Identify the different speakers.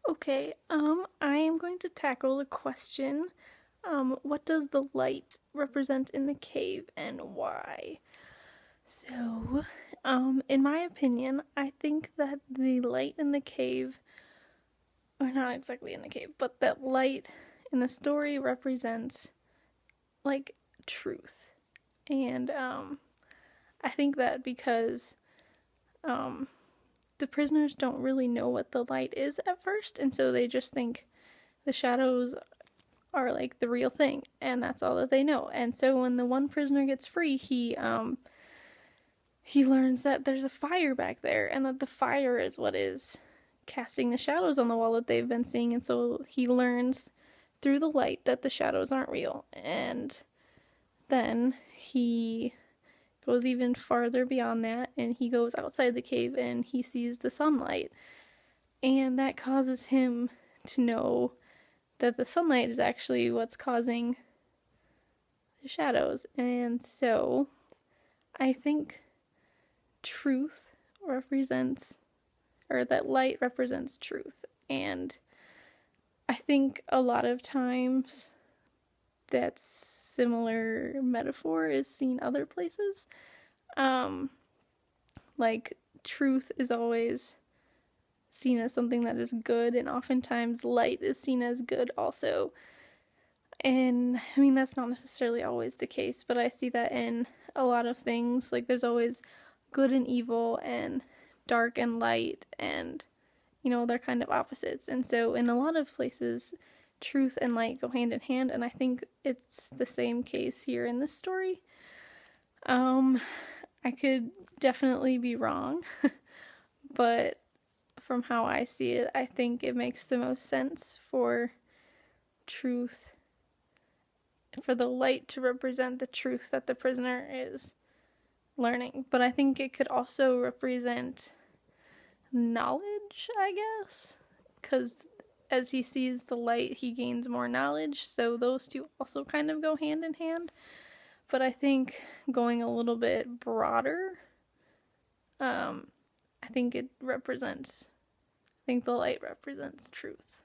Speaker 1: Okay, I am going to tackle the question, what does the light represent in the cave and why? So, in my opinion, I think that the light in the cave, or not exactly in the cave, but that light in the story represents, like, truth. And, I think that because, um, the prisoners don't really know what the light is at first, and so they just think the shadows are like the real thing, and that's all that they know. And so when the one prisoner gets free, he learns that there's a fire back there, and that the fire is what is casting the shadows on the wall that they've been seeing. And so he learns through the light that the shadows aren't real. And then he goes even farther beyond that, and he goes outside the cave and he sees the sunlight, and that causes him to know that the sunlight is actually what's causing the shadows. And so I think truth represents, or that light represents truth. And I think a lot of times that similar metaphor is seen other places. Um, like, truth is always seen as something that is good, and oftentimes light is seen as good also. And I mean, that's not necessarily always the case, but I see that in a lot of things. Like, there's always good and evil, and dark and light, and they're kind of opposites. And so, in a lot of places, truth and light go hand in hand, and I think it's the same case here in this story. Um, I could definitely be wrong, but from how I see it, I think it makes the most sense for truth, for the light to represent the truth that the prisoner is learning. But I think it could also represent knowledge, I guess, because as he sees the light, he gains more knowledge. So those two also kind of go hand in hand. But I think going a little bit broader, I think it represents, I think the light represents truth.